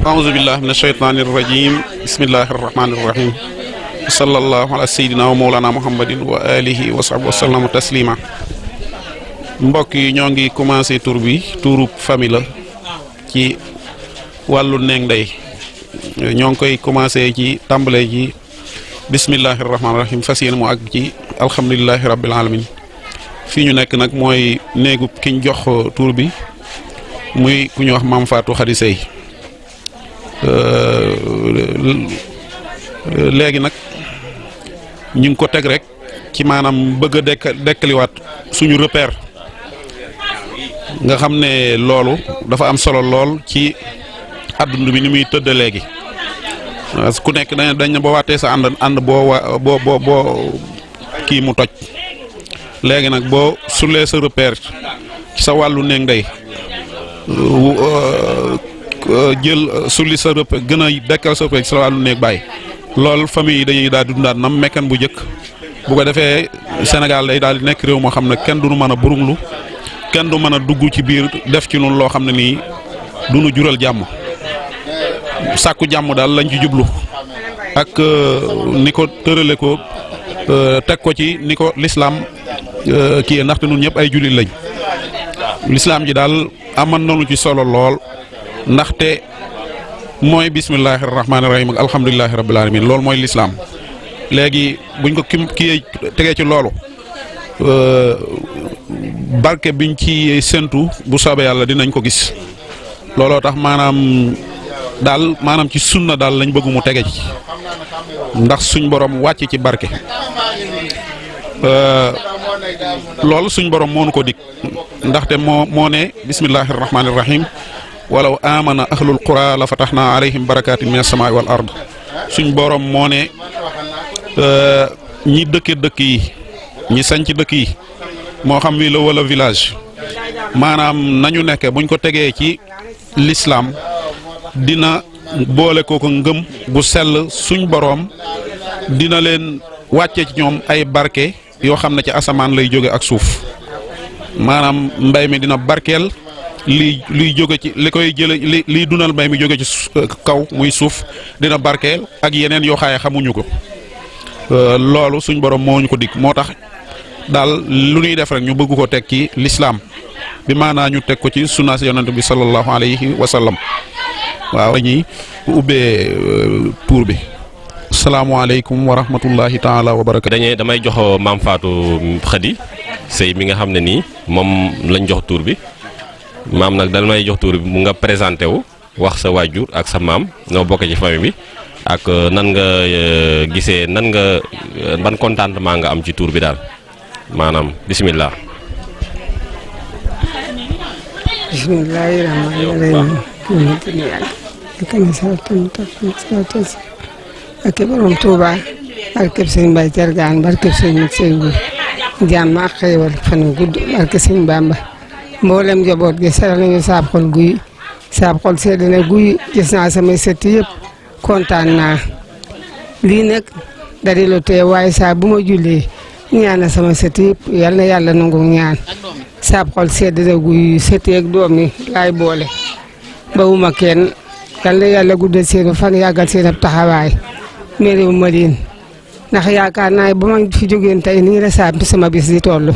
أعوذ بالله من الشيطان الرجيم بسم الله الرحمن الرحيم صلى الله على سيدنا ومولانا محمد وآله وصحبه وسلم تسليما mbokk yi ñoo ngi commencé tour bi touru famille la ci walu neeng ndey ñoo ngi koy commencé ci tambalé ci bismillahir rahmanir rahim fasiyene mo ak ci alhamdulillahi rabbil alamin fi ñu nek nak moy neegu kiñ jox tour bi muy ku ñu wax mam Fatou Khady Sey légui nak ñu ko tek rek ci manam bëgg dekkaliwaat suñu repère nga xamné lolu dafa am solo lol ci aduna bi ni muy teud légui ku nek dañ bo waté sa and bo ki mu toj légui nak bo sulé sa repère ci sa walu neeng day jël sulli sa repère gëna dekkal sa repère ci sa walu neeg bay lol famille dañuy da dundat nam mekkan bu jëk bu ko defee Sénégal day daal di nekk réew moo xam ne kenn du nu mën a burunglu kenn du mën a dugg ci biir def ci nun loo xam ne nii du nu jural jàmm sàkku jàmm daal lañ ci jublu ak ni ko tërale ko teg ko ci ni ko lislaam kii ndaxte nun ñëpp ay jullit lañ lislaam ji daal aman nañu ci solo lool ndaxte mooy bismillahi rahmaani rahim ak alhamdulilahi rabbil alamin loolu mooy lislaam léegi buñ ko kii tegee ci loolu barke biñ ci séntu bu soobee yàlla dinañ ko gis looloo tax maanaam ci sunna daal lañ bëgg mu tege ci ndax suñ borom wàcc ci barke loolu suñ borom moo nu ko dig ndaxte moo ne bismillahi rahmaani rahim walaw amana ahlul qura la fataxna alayhim barakatin min as-samaa'i wal ard suñ borom moo ne ñi dëkke dëkk yi ñi sanc dëkk yi moo xam wi la wala village maanaam nañu nekke buñ ko tegee ci l'islam dina boole ko ngëm gu sell suñ boroom dina leen wàcce ci ñoom ay barke yoo xam ne ci asamaan lay jóge ak suuf maanaam mbay mi dina barkeel liy jóge ci li koy jële liy dunal mbay mi jóge ci kaw muy suuf dina barkeel ak yeneen yoo xaaye xamuñu ko loolu suñ borom moo ñu ko dig moo tax daal lu ñuy def rek ñu bëgg ko teg ci lislaam bi maanaa ñu teg ko ci sunnaas yonent bi sallallahu alayhi wa sallam waaw dañuy ubbee tuur bi salaamaaleykum wa rahmatullahi taala wa barakatu damay jox maam Fatou Khady Seye mi nga xam ne nii moom lañ jox tuur bi maam nag damay jox tuur bi mu nga présenté wu wax sa waajur ak sa maam noo bokk ci famille bi ak nan nga gisee nan nga ban contentement nga am ci tuur bi daal maanaam bisimilah. bismillahi rahmaani rahim ak borom Touba ak képp sëñ Mbaye Thiergane barke sëñ Mat Sey Nguy jàmm ak xéewal fan wu gudd barke sëñ Bamba mboolem njaboot gi seral nañu saab xol guy saab xol sedd na guy gis naa samay sët yëpp kontaan naa lii nag dari lu tee waaye saa bu ma jullee ñaana sama sët yëpp yal na yàlla nangu ñaan saab xol sedd na guy sët yeeg doom yi laay boole bawuma kenn yal na yàlla guddal seen fan yàggal seen ab taxawaay mériw Madine ndax yaakaar naa ba ma fi jógeen tey nii la saab sama bis di toll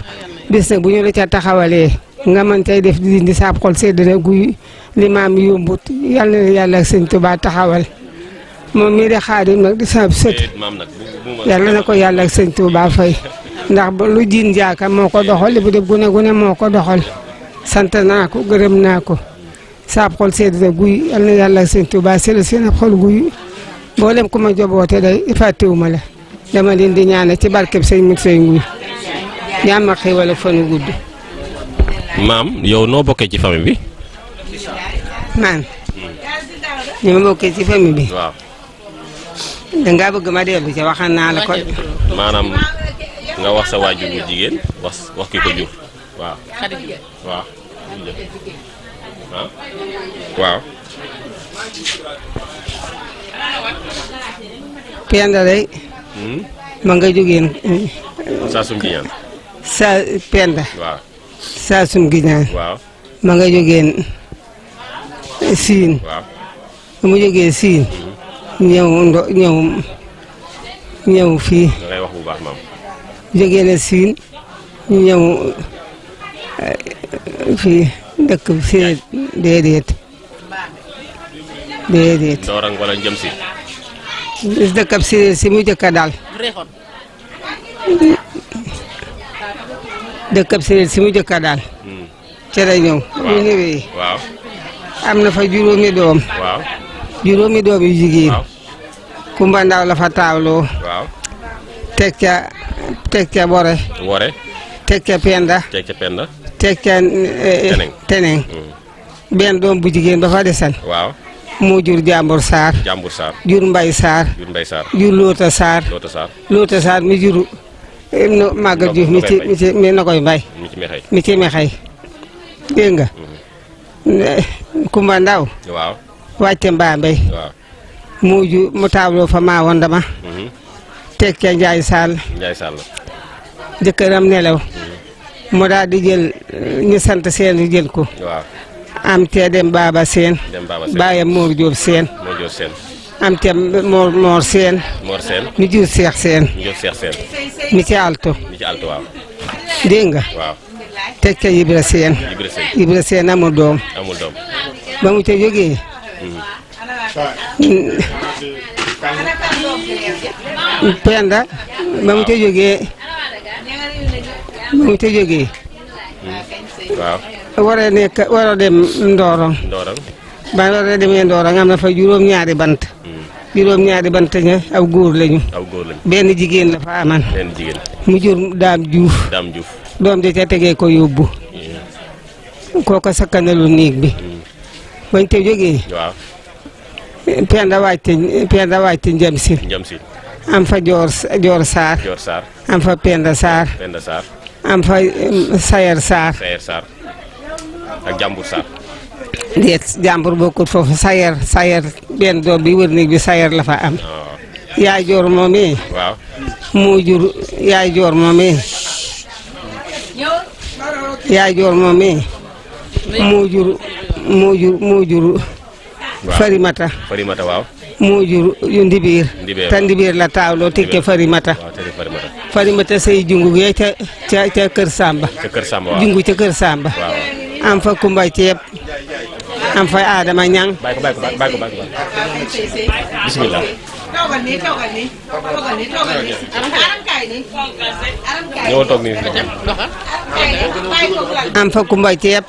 bis nag bu ñu la ca taxawalee nga mën tey def di dindi saab xol sedd na guy li maam yombut yal na yàlla ak sëñ Tuubaa taxawal moom mii de Xaadim nag di sama sët yàlla na ko yàlla ak sëñ Tuubaa fay ndax ba lu jiin jaaka moo ko doxal li bu def gune moo ko doxal sant naa ko gërëm naa ko saab xol sedd na guy yal na yàlla ak sëñ Tuubaa sell seen ab xol guy mboolem ku ma joboote day fàttewuma la dama leen di ñaanal ci barkeb sëñ Mat Sey Nguy ñaam ak xéwal ak fanu gudd. maam yow noo bokkee ci famille bi. man ni ma bokkee ci famille bi. waaw. dangaa bëgg ma dellu ci waxaan naa la ko. maanaam nga wax sa waajur bu jigéen wax ki ko jur waaw. waaw. waaw. Penda day ma nga jógeen Saasum Giñaan Penda waaw Saasum Giñaan waaw ma nga jógeen Siin waaw mu jógee Siin ñëw fii da ngay wax bu baax maam jógee na Siin ñëw fii dëkk fii déedéet Doorang wala jëm si dëkkab si mu jëkka daal dëkkab si mu jëkka daal ca la ñëw mu ñëwee waaw am na fa juróomi doom waaw juróomi doom yu jigéen Kumba Ndaw la fa taawloo waaw teg ca Bore teg ca Penda teg ca Teneng benn doom bu jigéen ba fa desal waaw moo jur Jàmbur Saar jur Mbay Saar jur Loota Saar mi jur Maga Juuf mi na koy mbay mi ci mexey dégg nga Kumba Ndaw wàcce Mbaa Mbay mu taawloo fa maa woon dama teg ca Njaay Sall jëkkëram nelaw mu daal di jël ñu sant seen di jël ko waaw am te dem baaba seen baayam Mor Diop seen am te Mor seen mi jur Seex seen mi ci alto waaw dégg nga waaw teg ca Ibra seen amul doom ba mu ca jógee Penda ba mu ca jógee waaw war a dem Ndorong ba war a demee Ndorong am na fa juróom-ñaari bant ña aw góor lañu benn jigéen la fa aman mu jur Daam Juuf doom ja ca tegee ko yóbbu kooko sakkanalu néeg bi bañ te jógee Penda wàcc njam si am fa joor saar am fa Penda Saar am fa Sayer Saar ak Jàmbur Saar déet Jàmbur bokkut foofu Sayer benn doom bi wër néeg bi Sayer la fa am yaay joor moomee moo jur yaay joor moomee moo jur Farimata waaw moo jur yu Ndibiir te Ndibiir la taawloo tekke Farimata say jungu gee ca Kër Samba jungu ca Kër Samba am fa Kumba Ceeb am fa Adama Ñang bismillah ñëwal toog nii am fa Kumba Ceeb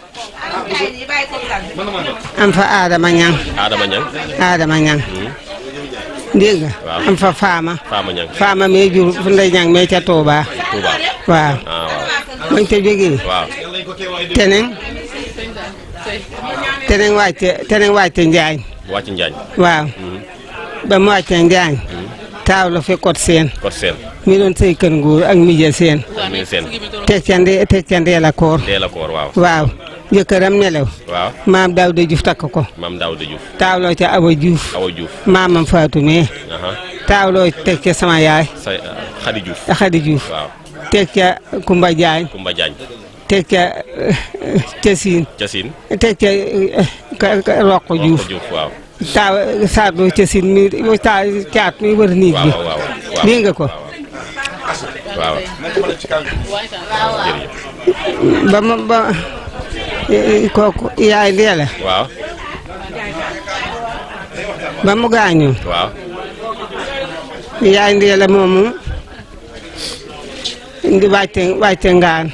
am fa Adama Ñang dégg nga am fa Faama mee jur fu Ndey Ñang mee ca Touba waaw bañ ca jógee teneng wàcce Njaañ waaw ba mu wàcce Njaañ taaw la fi kot seen mi doon sëy kër nguur ak mija seen teg ca Ndeela Koor waaw jëkkëram nelaw maam Daawda Juuf takk ko taawloo ca Awa Juuf maamam Faatu mee taawloo teg ca sama yaay Xadi Juuf teg ca Kumba Jaañ teg ca Siin teg ca Roq Juuf taaw saatoo ca Siin mi caat mi wër niig bi dégg nga ko ba kooku yaay Ndeela ba mu gaañoo yaay Ndeela moomu ndi wàcce ngaan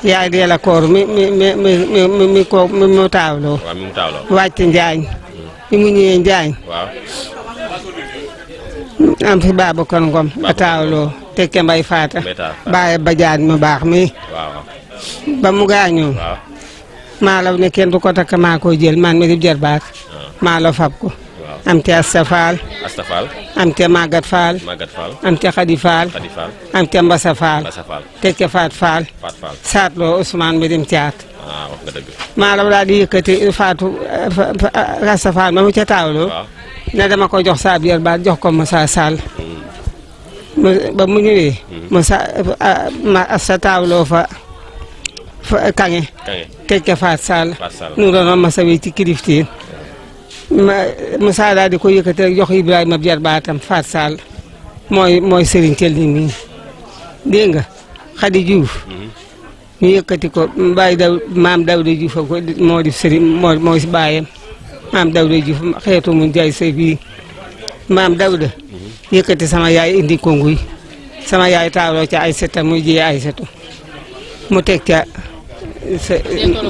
yaay Ndeela Koor mi mu taawloo wàcce Njaañ mi mu ñëwee Njaañ am fi Babacar Ngom a taawloo tekke Mbay Faata bàyyi bajaan mu baax mi ba mu gaañoo maalaw ne kenn du ko takk maa ko jël man mi di jarbaat maalaw fab ko am te Asta Faal am te Magat Faal am te Xadi Faal am te Mbasa Faal tekke Faat Faal saatloo Ousmane mi dem caat maalaw daal di yëkkati Faatu Asta Faal ma mu ca taawloo ne dama ko jox saa biir baat jox ko Moussa Sall ba mu ñëwee Moussa Asta taawloo fa Kange tekke Faat Sall nu doon ma sawi ci kiliftiin Moussa daal di ko yëkkati rek jox Ibrahima jar baatam Faat Sall mooy Serigne Thiel ni nii dégg nga Xadi Juuf ñu yëkkati ko maam Dawda Juuf ko moo di Serigne mooy baayam maam Dawda Juuf xeetu mu jaay sëy bii maam Dawda yëkkati sama yaay indi ko nguy sama yaay taawloo ca ay seta muy jiyee ay setu mu teg ca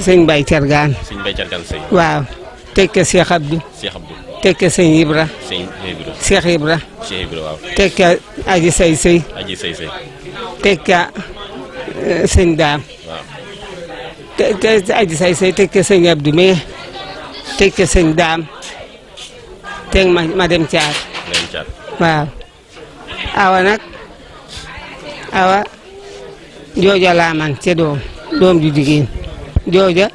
sëñ Mbay Cargaan waaw teg ca Cheikh Abdou teg ca sëñ Ibra Cheikh Ibra teg ca Aji Say Sëy teg ca sëñ Daam Aji Say Sëy teg ca sëñ Abdou mee teg ca sëñ Daam teg ma dem caat waaw awa nag awa jooja laa man ca doom ju jigéen jooja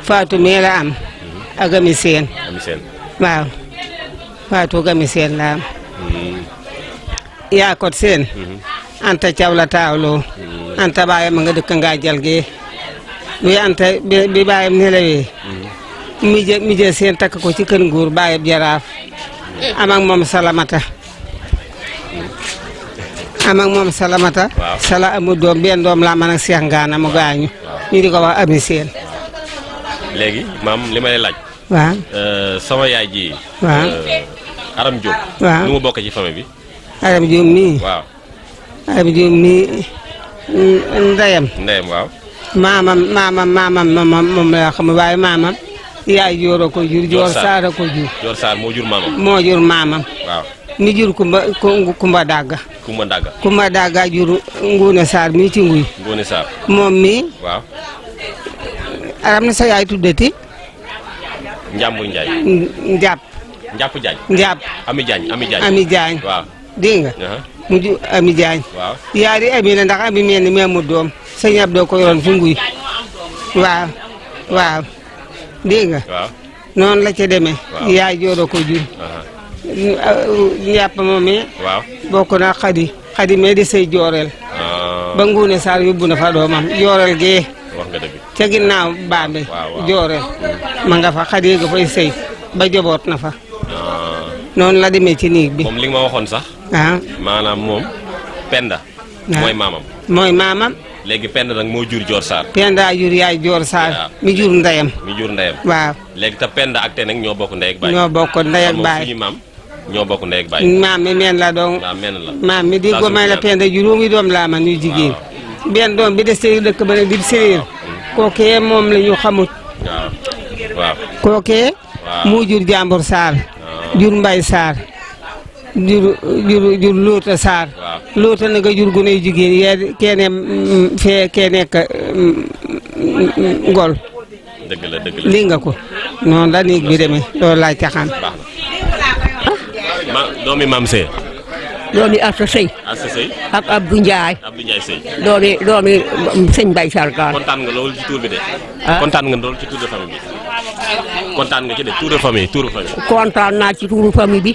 Faatu mee la am ak Ami Seen waaw Faatu Ami Seen la am Yaakot Seen Anta Thiaw la taawloo Anta baayam ma nga dëkk ngaa jal gee bi Anta bi baayam nelawee mi jël seen takk ko ci kër nguur baayam jaraaf am ak moom salamata sala amu doom benn doom laa mën a seex ngaana mu gaañu ñu di ko wax ami seen léegi maam li may laaj waaw sama yaay ji waaw Aram Diop waaw nu mu bokk ci famille bi Aram Diop mii waaw Aram Diop mii ndeyam waaw maamam moom la xam waaye maamam yaay joor ko jur joor saara ko jur Joor Saar moo jur maamam moo jur maamam waaw mi jur kumba dagga kumba dagga jur Nguune Saar mii ci nguy Nguune Saar moom mii waaw aram na sa yaay tuddati Njàmbur Njaay Njàpp Jaañ Njàpp Ami Jaañ waaw dégg nga mu jur Ami Jaañ waaw yaari ami la ndax ami mel ni meemu doom sëñ Abdou ko yoroon fi nguy waaw dégg nga waaw noonu la ca demee yaay jooro ko jur Njàpp moomee waaw bokk na xadi mee di sëy jooreel ba Nguune Saar yóbbu na fa doomam jooreel gee wax nga dëgg ca ginnaaw Bambe jooreel ma nga fa xadi ga fay sëy ba joboot na fa noonu la demee ci néeg bi moom li nga ma waxoon sax maanaam moom Penda mooy maamam léegi Penda nag moo jur Joor Saar Penda jur yaay Joor Saar mi jur ndeyam waaw léegi te Penda ak te nag ñoo bokk ndey ak baay suñu maam ñoo bokk ndey ak baay maam mi meen la dong maam mi di ko may la Penda juróomi doom laa man yu jigéen benn doom bi des ci dëkk ba nag di séréer kookee moom la ñu xamut kookee moo jur Jàmbur Saar jur Mbay Saar jur Loota Saar Loota na nga jur gune yu jigéen yee kee nekk Ngol dëgg la li nga ko noonu la néeg bi demee loolu laa caxaan doomi maam Sey doomi Assa Sey ak Abdou Ndiaye Sey doomi sëñ Bay Sargaan kontaan nga loolu ci tour bi de kontaan nga loolu ci tour de famille bi kontaan nga ci de tour de famille kontaan naa ci touru famille bi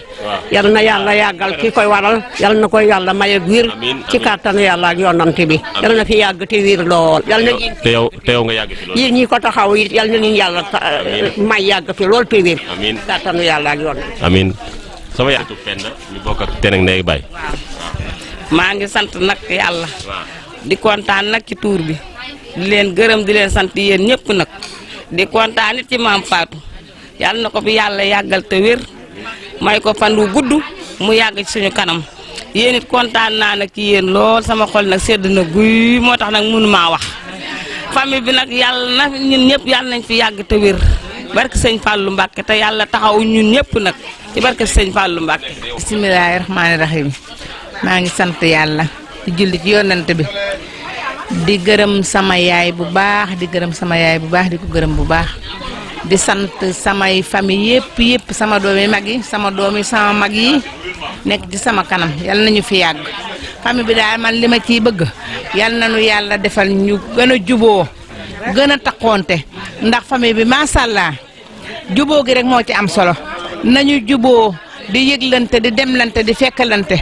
yal na yàlla yàggal ki koy waral yal na koy yàlla maye wér ci kàttanu yàlla ak yonante bi yal na fi yàgg te wér lool yal na te yow nga yàgg fi lool yéen ñi ko taxaw it yal na ñu yàlla may yàgg fi lool te wér kàttanu yàlla ak yonante amiin sama yaay Penda ñu bokk ak te nag ndey baay maa ngi sant nag yàlla di kontaan nag ci tuur bi di leen gërëm di leen sant yéen ñëpp nag di kontaan it ci maam Fatou yàlla na ko fi yàlla yàggal te wér may ko fan wu gudd mu yàgg ci suñu kanam yéen it kontaan naa nag ci yéen lool sama xol nag sedd na guy moo tax nag mënu maa wax famille bi nag yàlla na ñun ñëpp yàlla nañ fi yàgg te wér barke sëñ Fallou Mbacke te yàlla taxaw ñun ñëpp nag ci barke sëñ Fallou Mbacke. bismillaahi rahmaani rahiim maa ngi sant yàlla di julli ci yonent bi di gërëm sama yaay bu baax di ko gërëm bu baax di sant samay famille yëpp sama doomi mag yi sama mag yi nekk ci sama kanam yal nañu fi yàgg famille bi daal man li ma ciy bëgg yal nañu yàlla defal ñu gën a juboo gën a takkoonte ndax famille bi macha allah juboo gi rek moo ci am solo nañu juboo di yëglante di demlante di fekkalante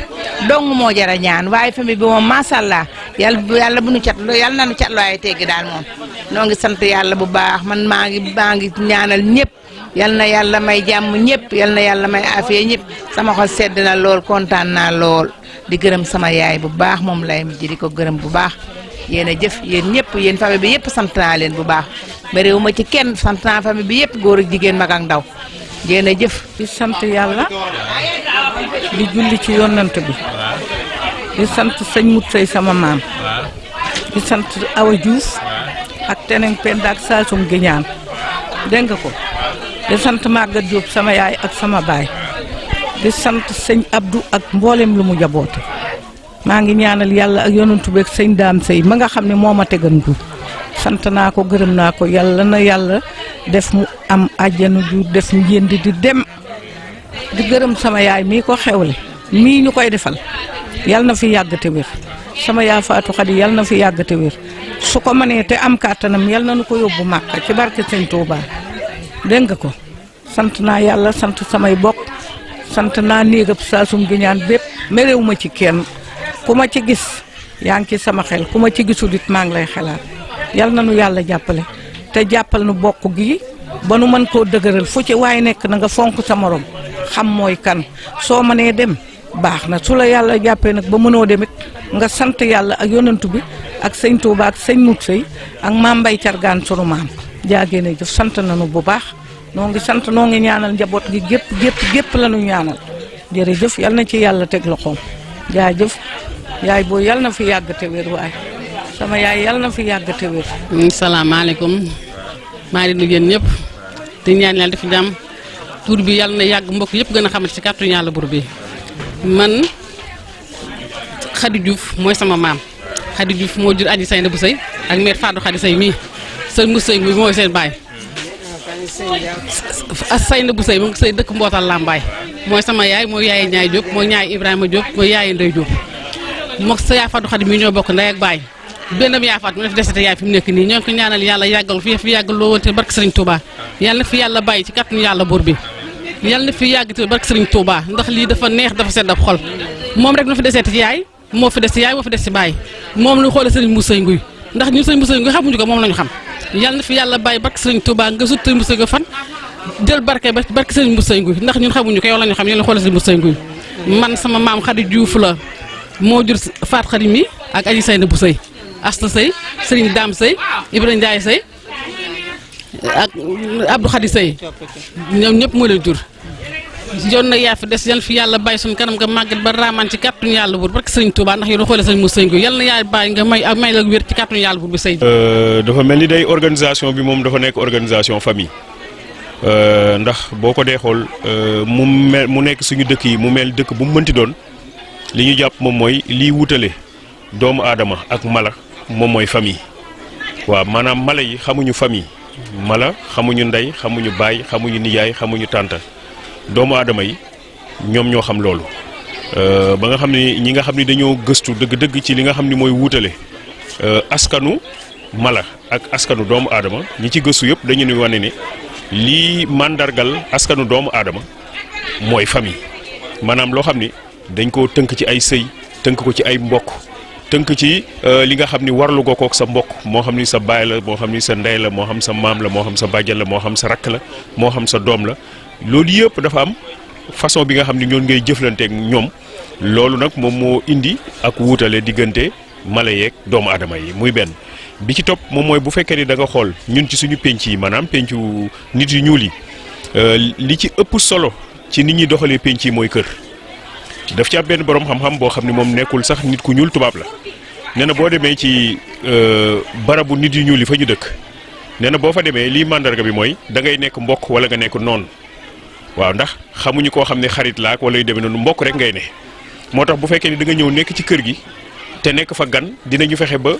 dong moo jara ñaan waaye famille bi moom macha allah yàlla bu nu cat yàlla na nu cat looy teggi daal moom noo ngi sant yàlla bu baax man maa ngi ñaanal ñëpp yal na yàlla may jàmm ñëpp yal na yàlla may afiya ñëpp sama xol sedd na lool kontaan naa lool di gërëm sama yaay bu baax moom lay ji di ko gërëm bu baax yéen a jëf yéen ñëpp yéen famille bi yëpp sant naa leen bu baax bëriwuma ci kenn sant naa famille bi yëpp góor ak jigéen mag ak ndaw yéen a jëf. di sant yàlla di julli ci yonant bi di sant sëñ Mut Sey sama maam di sant Awa Diouf ak Teneng Penda ak Saasum Giñaan dégg nga ko di sant Maguette Diop sama yaay ak sama baay di sant sëñ Abdou ak mboolem lu mu jaboote maa ngi ñaanal yàlla ak yonantu beeg sëñ Daam Sey ma nga xam ne moo ma tegan du sant naa ko gërëm naa ko yàlla na yàlla def mu am àjjana ju def njënd di dem di gërëm sama yaay mii ko xewle mii ñu koy defal yàlla na fi yàgg te wér sama yaa Faatu Xadi yàlla na fi yàgg te wér su ko mënee te am kàttanam yàlla na nu ko yóbbu Màkka ci barke sëñ Touba dégg nga ko sant naa yàlla sant samay bokk sant naa néegab Saasum Giñaan bépp méréew ma ci kenn ku ma ci gis yaa ngi ci sama xel ku ma ci gisul it maa ngi lay xelaat yal na nu yàlla jàppale te jàppal nu bokk gi ba nu mën koo dëgëral fu ci waaye nekk na nga fonk sa morom xam mooy kan soo mënee dem baax na su la yàlla jàppee nag ba mënoo demit nga sant yàlla ak yonantu bi ak sëñ Touba ak sëñ Mut Sey ak maam Mbay Cargaan sunu maam jaagee na jëf sant nañu bu baax noo ngi sant noo ngi ñaanal njaboot gi gépp la ñu ñaanal jërëjëf yal na ci yàlla teg loxoom jaajëf yaay booy yal na fi yàgg te wér waaye sama yaay yal na fi yàgg te wér. salaamaaleykum maa ngi nuyu yéen ñëpp di ñaan yàlla def jàmm tur bi yal na yàgg mbokk yëpp gën a xamante ci kàttu yàlla bur bi man Khady Diouf mooy sama maam Khady Diouf moo jur Aji Sayna bu Sey ak mère Fadou Khady Sey mii sëñ mu Sey mi mooy seen baay Sayna bu Sey mu ngi sëy dëkk mbootal Lambaay mooy sama yaay mooy yaay ñaay Diop mooy ñaay Ibrahima Diop mooy yaay Ndey Diop moom sa yaay Fadou Khady mii ñoo bokk ndey ak baay benn yaay Fatou mu def desete yaay fi mu nekk nii ñoo ngi ko ñaanal yàlla yàggal fi yàggal loo wante barke Serigne Touba yàlla na fi yàlla bàyyi ci kàttanu yàlla buur bi yàlla na fi yàgg te barke Serigne Touba ndax lii dafa neex dafa sedd ab xol moom rek nu fi desete ci yaay moo fi des ci yaay moo fi des ci baay moom lu xoole Serigne Moussa Nguy ndax ñun Serigne Moussa Nguy xamuñu ko moom lañu xam yàlla na fi yàlla bàyyi barke Serigne Touba nga sut Serigne Moussa Nguy fan jël barke ba barke Serigne Moussa Nguy ndax ñun xamuñu ko yow lañu xam yéen la xoole Serigne Moussa Nguy man sama maam Khady Diouf la moo jur Faat Khady mi ak Aji Sayna bu Sey Asta Sey Serigne Dame Sey Ibrahima Ndiaye Sey ak Abdou Khady Sey ñoom ñëpp moo leen jur yoon na yaa fi des yal fi yàlla bàyyi suñu kanam nga màggat ba raamaan ci kàttanu yàlla buur barke Serigne Touba ndax yow da xoolee Serigne Moussa Nguy yal na yaay bàyyi nga may la wér ci kàttanu yàlla buur bi Sey. dafa mel ni day organisation bi moom dafa nekk organisation famille ndax boo ko dee xool mu nekk suñu dëkk yi mu mel dëkk bu mu mënti doon li ñu jàpp moom mooy liy wutale doomu aadama ak mala moom mooy famille waaw maanaam mala yi xamuñu famille mala xamuñu ndey xamuñu baay xamuñu nijaay xamuñu tànta doomu aadama yi ñoom ñoo xam loolu ba nga xam ne ñi nga xam ne dañoo gëstu dëgg-dëgg ci li nga xam ne mooy wuutale askanu mala ak askanu doomu aadama ñi ci gëstu yëpp dañu ne wane ne lii màndargal askanu doomu aadama mooy famille maanaam loo xam ni dañ koo tënk ci ay sëy tënk ko ci ay mbokk tënk ci li nga xam ni warlu ko kook sa mbokk moo xam ni sa baay la moo xam ni sa ndey la moo xam sa maam la moo xam sa bàjjan la moo xam sa rakk la moo xam sa doom la loolu yëpp dafa am façon bi nga xam ni ñoon ngay jëflanteek ñoom loolu nag moom moo indi ak wuutale diggante mala yeeg doomu aadama yi muy benn bi ci topp moom mooy bu fekkee ni da nga xool ñun ci suñu penc yi maanaam pencu nit yu ñuul yi li ci ëpp solo ci nit ñi doxalee penc yi mooy kër daf ci am benn borom xam-xam boo xam ne moom nekkul sax nit ku ñuul tubaab la nee na boo demee ci barabu nit yu ñuul yi fa ñu dëkk nee na boo fa demee lii màndarga bi mooy da ngay nekk mbokk wala nga nekk noonu waaw ndax xamuñu koo xam ne xarit laak wala yu demee noonu mbokk rek ngay ne moo tax bu fekkee ni da nga ñëw nekk ci kër gi te nekk fa gan dinañu fexe ba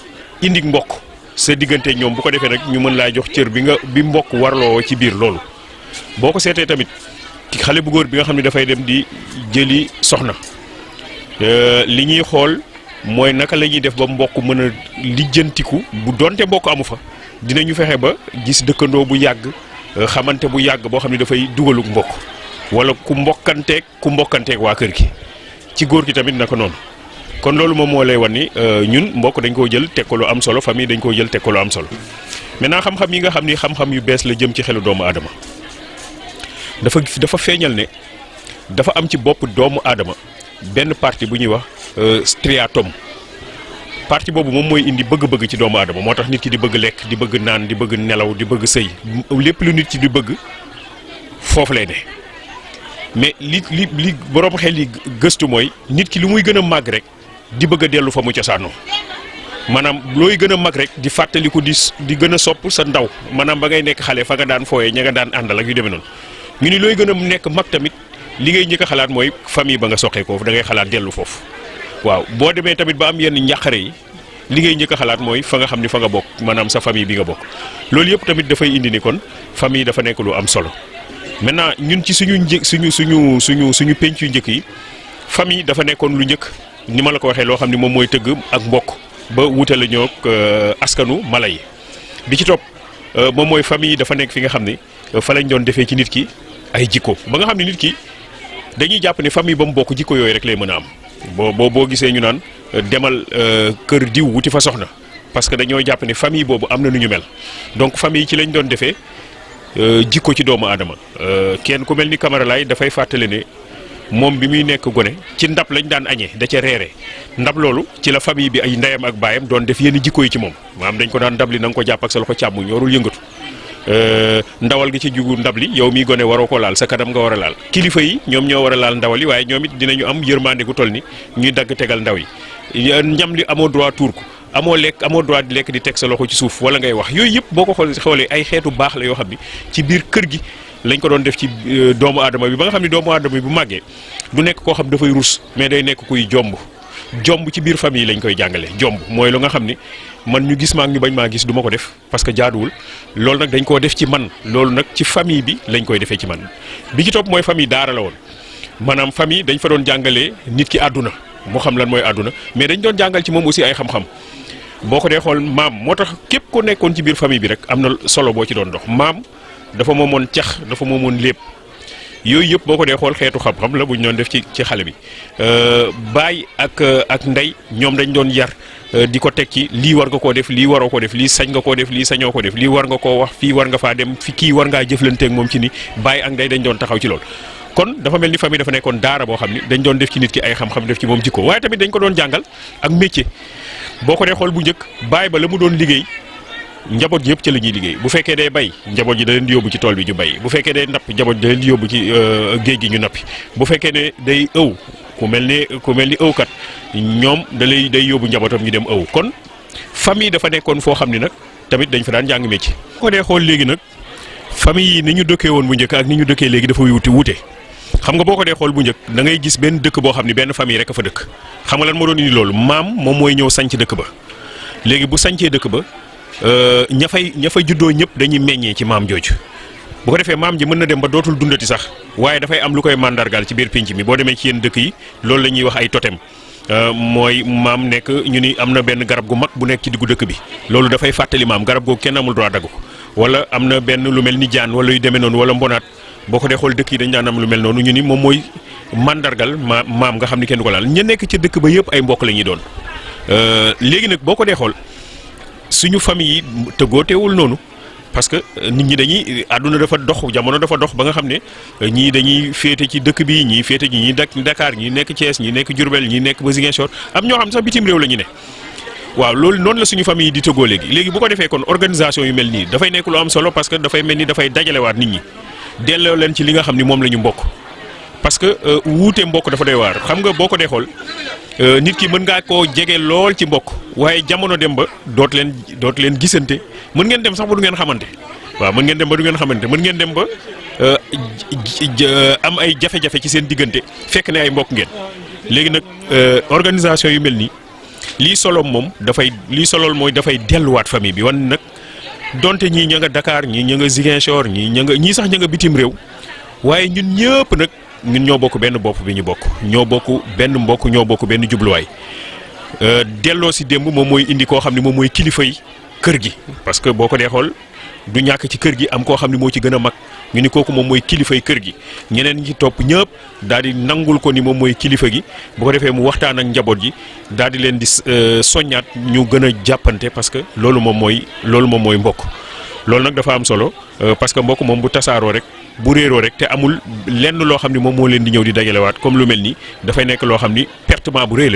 indi mbokk sa diggante ñoom bu ko defee nag ñu mën laa jox cër bi mbokk warloo ci biir loolu boo ko seetee tamit xale bu góor bi nga xam ne dafay dem di jëli soxna li ñuy xool mooy naka la ñuy def ba mbokk mën a lijjantiku bu donte mbokk amu fa dinañu fexe ba gis dëkkandoo bu yàgg xamante bu yàgg boo xam ne dafay dugaluk mbokk wala ku mbokkanteeg waa kër gi ci góor gi tamit naka noonu kon loolu moom moo lay wan ni ñun mbokk dañ koo jël teg ko lu am solo famille dañ koo jël teg ko lu am solo maintenant xam-xam yi nga xam ni xam-xam yu bees la jëm ci xelu doomu aadama dafa feeñal ne dafa am ci bopp doomu aadama benn partie bu ñuy wax striatum partie boobu moom mooy indi bëgg-bëgg ci doomu aadama moo tax nit ki di bëgg lekk di bëgg naan di bëgg nelaw di bëgg sëy lépp lu nit ci di bëgg foofu lay ne mais li borom xel yi gëstu mooy nit ki lu muy gën a màgg rek di bëgg a dellu fa mu cosaanoo maanaam looy gën a mag rek di fàttaliku di gën a sopp sa ndaw maanaam ba ngay nekk xale fa nga daan fooyee ña nga daan àndal ak yu demee noonu ñu ni looy gën a nekk mag tamit li ngay njëkk a xalaat mooy famille ba nga soqee ko da ngay xalaat dellu foofu waaw boo demee tamit ba am yenn njàqare yi li ngay njëkk a xalaat mooy fa nga xam ni fa nga bokk maanaam sa famille bi nga bokk loolu yëpp tamit dafay indi ni kon famille dafa nekk lu am solo maintenant ñun ci suñu penc yu njëkk yi famille dafa nekkoon lu njëkk ni ma la ko waxee loo xam ni moom mooy tëgg ak mbokk ba wutale ñoo askanu mala yi bi ci topp moom mooy famille dafa nekk fi nga xam ni fa lañ doon defee ci nit ki ay jikko ba nga xam ne nit ki dañuy jàpp ne famille ba mu bokk jikko yooyu rek lay mën a am boo gisee ñu naan demal kër diw wuti fa soxna parce que dañoo jàpp ne famille boobu am na nu ñu mel donc famille ci lañ doon defee jikko ci doomu aadama kenn ku mel ni Camara Laye dafay fàttale ne moom bi muy nekk gone ci ndab lañ daan añee da ca reere ndab loolu ci la famille bi ay ndeyam ak baayam doon def yenn jikko yi ci moom maanaam dañ ko daan ndab li na nga ko jàpp ak sa loxo càmmuñ warul yëngatu ndawal gi ci jugu ndab li yow miy gone waroo ko laal sa kanam nga war a laal kilifa yi ñoom ñoo war a laal ndawal yi waaye ñoom it dinañu am yërmande gu toll ni ñuy dagg tegal ndaw yi ñam li amoo droit tuur ko amoo lekk amoo droit di lekk di teg sa loxo ci suuf wala ngay wax yooyu yëpp boo ko xoolee ay xeetu baax la yoo xam ni ci biir kër gi lañ ko doon def ci doomu aadama bi ba nga xam ne doomu aadama bi bu màggee du nekk koo xam dafay rus mais day nekk kuy jomb ci biir famille lañ koy jàngale jomb mooy lu nga xam ni man ñu gis maa ñu bañ maa gis du ma ko def parce que jaaduwul loolu nag dañ koo def ci man loolu nag ci famille bi lañ koy defee ci man bi ci topp mooy famille daara la woon maanaam famille dañ fa doon jàngalee nit ki àdduna mu xam lan mooy àdduna mais dañ doon jàngal ci moom aussi ay xam-xam boo ko dee xool maam moo tax képp ko nekkoon ci biir famille bi rek am na solo boo ci doon dox maam dafa moomoon cax dafa moomoon lépp yooyu yëpp boo ko dee xool xeetu xam-xam la bu ñu doon def ci xale bi baay ak ndey ñoom dañ doon yar di ko teg ci lii war nga koo def lii waroo ko def lii sañ nga koo def lii sañoo ko def lii war nga koo wax fii war nga faa dem fi kii war ngaa jëflanteeg moom ci ni baay ak ndey dañ doon taxaw ci loolu kon dafa mel ni famille dafa nekkoon daara boo xam ni dañ doon def ci nit ki ay xam-xam def ci moom jikko waaye tamit dañ ko doon jàngal ak métier boo ko dee xool bu njëkk baay ba la mu doon liggéey njaboot ji yëpp ca la ñuy liggéey bu fekkee day bay njaboot ji da leen di yóbbu ci tool bi ñu bay bu fekkee day napp njaboot ji da leen di yóbbu ci géej gi ñu nappi bu fekkee ne day ëw ku mel ni ëwkat ñoom day yóbbu njabootam ñu dem ëw kon famille dafa nekkoon foo xam ni nag tamit dañ fa daan jàng métier. ko dee xool léegi nag famille yi ni ñu dëkkee woon bu njëkk ak ni ñu dëkkee léegi dafa wuute xam nga boo ko dee xool bu njëkk da ngay gis benn dëkk boo xam ni benn famille rek a fa dëkk xam nga lan moo doon indi loolu maam moom mooy ñëw sanc dëkk ba léegi bu sancee dëkk ba ña fay juddoo ñëpp dañuy meññee ci maam jooju bu ko defee maam ji mën na dem ba dootul dundati sax waaye dafay am lu koy mandargaal ci biir pénc mi boo demee ci yenn dëkk yi loolu la ñuy wax ay totem mooy maam nekk ñu ni am na benn garab gu mag bu nekk ci diggu dëkk bi loolu dafay fàttali maam garab googu kenn amul droit dagg ko wala am na benn lu mel ni jaan wala yu demee noonu wala mbonaat boo ko dee xool dëkk yi dañ daan am lu mel noonu ñu ni moom mooy mandargal maam nga xam ni kenn du ko laal ña nekk ci dëkk ba yëpp ay mbokk la ñuy doon léegi nag boo ko dee xool suñu famille yi tëggooteewul noonu parce que nit ñi dañuy àdduna dafa dox jamono dafa dox ba nga xam ne ñii dañuy féete ci dëkk bi ñii féete ñii Dakar ñii nekk Thiès ñii nekk Diourbel ñii nekk ba Ziguinchor am ñoo xam sax bitim réew la ñu ne waaw loolu noonu la suñu famille yi di tëggoo léegi bu ko defee kon organisation yu mel nii dafay nekk lu am solo parce que dafay mel ni dafay dajalewaat nit ñi delloo leen ci li nga xam ni moom la ñu mbokk parce que wuute mbokk dafa doy waar xam nga boo ko dee xool nit ki mën ngaa koo jege lool ci mbokk waaye jamono dem ba dootu leen gisante mën ngeen dem sax ba du ngeen xamante waaw mën ngeen dem ba du ngeen xamante mën ngeen dem ba am ay jafe-jafe ci seen diggante fekk ne ay mbokk ngeen léegi nag organisation yu mel nii lii solool mooy dafay delluwaat famille bi wan nag donte ñii ña nga Dakar ñii ña nga Ziguinchor ñii sax ña nga bitim réew waaye ñun ñëpp nag ñun ñoo bokk benn bopp bi ñu bokk ñoo bokk benn mbokk ñoo bokk benn jubluwaay delloo si démb moom mooy indi koo xam ne moom mooy kilifa yi kër gi parce que boo ko dee xool du ñàkk ci kër gi am koo xam ne moo ci gën a mag ñu ni kooku moom mooy kilifa yi kër gi ñeneen ñi ci topp ñëpp daal di nangul ko ni moom mooy kilifa gi bu ko defee mu waxtaan ak njaboot gi daal di leen di soññaat ñu gën a jàppante parce que loolu moom mooy mbokk loolu nag dafa am solo parce que mbokk moom bu tasaaroo rek bu réeroo rek te amul lenn loo xam ni moom moo leen di ñëw di dajalewaat comme lu mel nii dafay nekk loo xam ni pertement bu rëy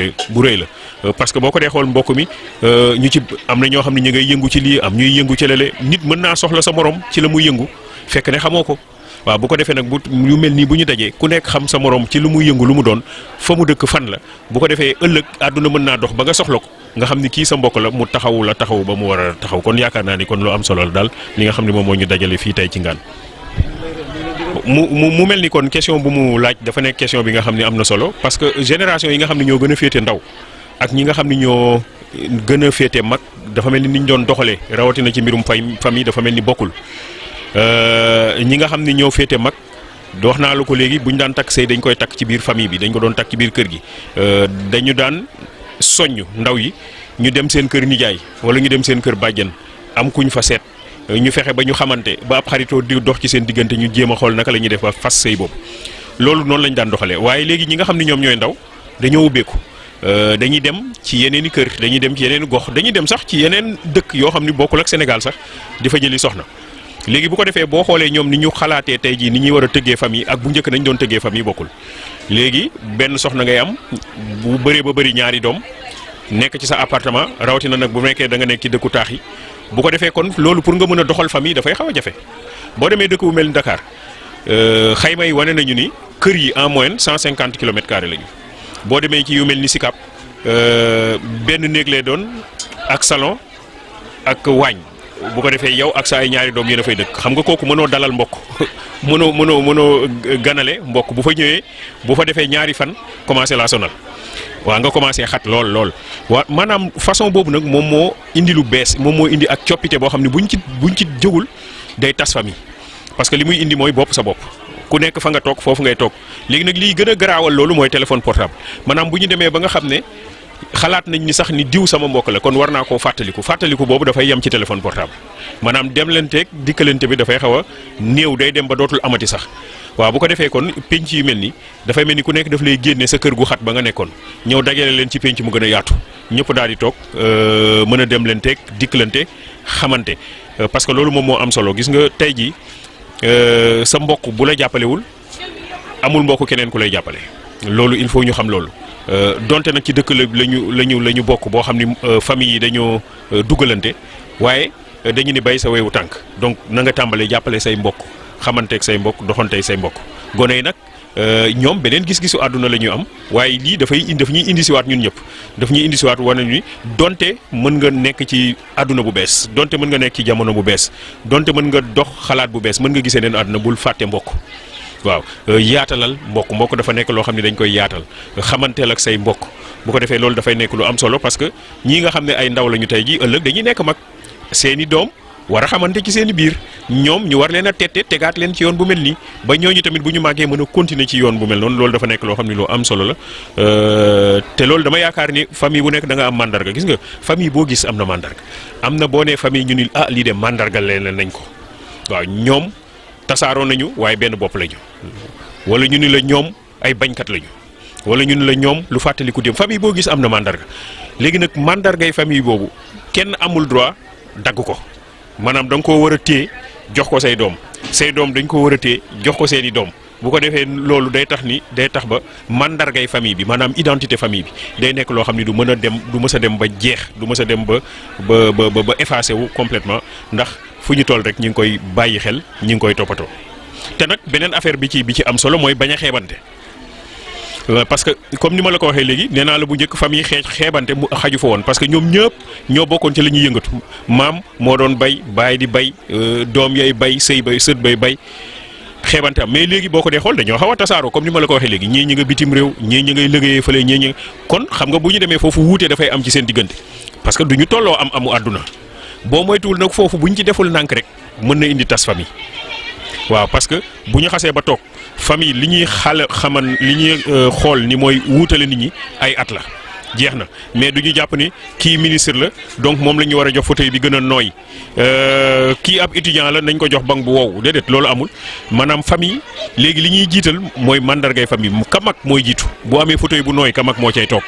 la parce que boo ko dee xool mbokk mi ñu ci am na ñoo xam ne ñu ngay yëngu ci lii am ñuy yëngu ci lale nit mën naa soxla sa morom ci la muy yëngu fekk ne xamoo ko waaw bu ko defee nag bu yu mel nii bu ñu dajee ku nekk xam sa morom ci lu muy yëngu lu mu doon fa mu dëkk fan la bu ko defee ëllëg àdduna mën naa dox ba nga soxla ko nga xam ni kii sa mbokk la mu taxawu la taxaw ba mu war a taxaw kon yaakaar naa ni kon lu am solo la daal li nga xam ne moom moo ñu dajale fii tey ci Ngane mu mel ni kon question bu mu laaj dafa nekk question bi nga xam ne am na solo parce que génération yi nga xam ne ñoo gën a féete ndaw ak ñi nga xam ne ñoo gën a féete mag dafa mel ni ni ñu doon doxalee rawatina ci mbirum famille dafa mel ni bokkul ñi nga xam ne ñoo féete mag wax naa la ko léegi bu ñu daan takk sëy dañ koy takk ci biir famille bi dañ ko doon takk ci biir kër gi dañu daan soññ ndaw yi ñu dem seen kër nijaay wala ñu dem seen kër bàjjen am kuñ fa seet ñu fexe ba ñu xamante ba ab xaritoo di dox ci seen diggante ñu jéem a xool naka la ñuy def ba fas sëy boobu loolu noonu lañ daan doxalee waaye léegi ñi nga xam ne ñoom ñooy ndaw dañoo ubbeeku dañuy dem ci yeneen i kër dañuy dem ci yeneen i gox dañuy dem sax ci yeneen dëkk yoo xam ni bokkul ak Sénégal sax di fa jëli soxna léegi bu ko defee boo xoolee ñoom ni ñu xalaatee tey jii ni ñuy war a tëggee famille ak bu njëkk nañ doon tëggee famille bokkul léegi benn soxna ngay am bu bëree ba bëri ñaari doom nekk ci sa appartement rawatina nag bu nekkee da nga nekk ci dëkku taax yi bu ko defee kon loolu pour nga mën a doxal famille dafay xaw a jafe boo demee dëkk bu mel ni Dakar xayma yi wane nañu ni kër yi en moyenne 150 kilomètres carrés la ñu boo demee ci yu mel ni Sicap benn néeg lay doon ak salon ak waañ bu ko defee yow ak sa ay ñaari doom yéen a fay dëkk xam nga kooku mënoo dalal mbokk mënoo ganale mbokk bu fa ñëwee bu fa defee ñaari fan commencé laa sonal waaw nga commencé xat lool waa maanaam façon boobu nag moom moo indi lu bees moom moo indi ak coppite boo xam ne buñ ci jógul day tas famille parce que li muy indi mooy bopp sa bopp ku nekk fa nga toog foofu ngay toog léegi nag liy gën a garaawal loolu mooy téléphone portable maanaam bu ñu demee ba nga xam ne xalaat nañ ni sax ni diw sama mbokk la kon war naa koo fàttaliku boobu dafay yem ci téléphone portable maanaam demlanteeg dikkalante bi dafay xaw a néew day dem ba dootul amati sax waaw bu ko defee kon penc yu mel ni dafay mel ni ku nekk daf lay génne sa kër gu xat ba nga nekkoon ñëw dajale leen ci penc mu gën a yaatu ñëpp daal di toog mën a demlanteeg dikkalante xamante parce que loolu moom moo am solo gis nga tey jii sa mbokk bu la jàppalewul amul mbokk keneen ku lay jàppale loolu il faut ñu xam loolu donte nag ci dëkk la ñu bokk boo xam ni famille yi dañoo dugalante waaye dañu ni bay sa wewu tànk donc na nga tàmbalee jàppale say mbokk xamanteeg say mbokk doxanteeg say mbokk gone yi nag ñoom beneen gis-gisu àdduna la ñu am waaye lii daf ñuy indi siwaat ñun ñëpp daf ñuy indi siwaat wane ni donte mën nga nekk ci àdduna bu bees donte mën nga nekk ci jamono bu bees donte mën nga dox xalaat bu bees mën nga gisee neen àdduna bul fàtte mbokk waaw yaatalal mbokk dafa nekk loo xam ne dañ koy yaatal xamanteel ak say mbokk bu ko defee loolu dafay nekk lu am solo parce que ñii nga xam ne ay ndaw la ñu tey jii ëllëg dañuy nekk mag seeni doom war a xamante ci seen i biir ñoom ñu war leen a tette tegaat leen ci yoon bu mel nii ba ñooñu tamit bu ñu màggee mën a continuer ci yoon bu mel noonu loolu dafa nekk loo xam ne lu am solo la te loolu dama yaakaar ni famille bu nekk da nga am mandarga gis nga famille boo gis am na mandarga am na boo nee famille ñu ni lii de mandarga leen nañ ko waaw ñoom tasaaroo nañu waaye benn bopp lañu wala ñu ni la ñoom ay bañkat lañu wala ñu ni la ñoom lu fàttaliku dem famille boo gis am na mandarga léegi nag mandargay famille boobu kenn amul droit dagg ko maanaam da nga koo war a téye jox ko say doom dañ ko war a téye jox ko seeni doom bu ko defee loolu day tax ba mandargay famille bi maanaam identité famille bi day nekk loo xam ni du mës a dem ba jeex du mës a dem ba effacé wu complètement ndax fu ñu toll rek ñu ngi koy bàyyi xel ñu ngi koy toppatoo te nag beneen affaire bi ci am solo mooy bañ a xeebante parce que comme ni ma la ko waxee léegi nee naa la bu njëkk famille xeebante mu xaju fa woon parce que ñoom ñëpp ñoo bokkoon ci la ñuy yëngatu maam moo doon bay baay di bay doom yay bay sëy bay sët bay xeebante am mais léegi boo ko dee xool dañoo xaw a tasaaroo comme ni ma la ko waxee léegi ñii ñi nga bitim réew ñii ñi ngay liggéeyee fële ñii kon xam nga bu ñu demee foofu wuute dafay am ci seen diggante parce que du ñu tolloo amu àdduna boo moytuwul nag foofu bu ñu ci deful nànk rek mën na indi tas famille waaw parce que bu ñu xasee ba toog famille li ñuy li ñuy xool ni mooy wuutale nit ñi ay at la jeex na mais du ñu jàpp ni kii ministre la donc moom la ñu war a jox fauteuil bi gën a nooy kii ab étudiant la nañ ko jox banc bu wow déedéet loolu amul maanaam famille léegi li ñuy jiital mooy mandargay famille ka mag mooy jiitu bu amee fauteuil bu nooy ka mag moo cay toog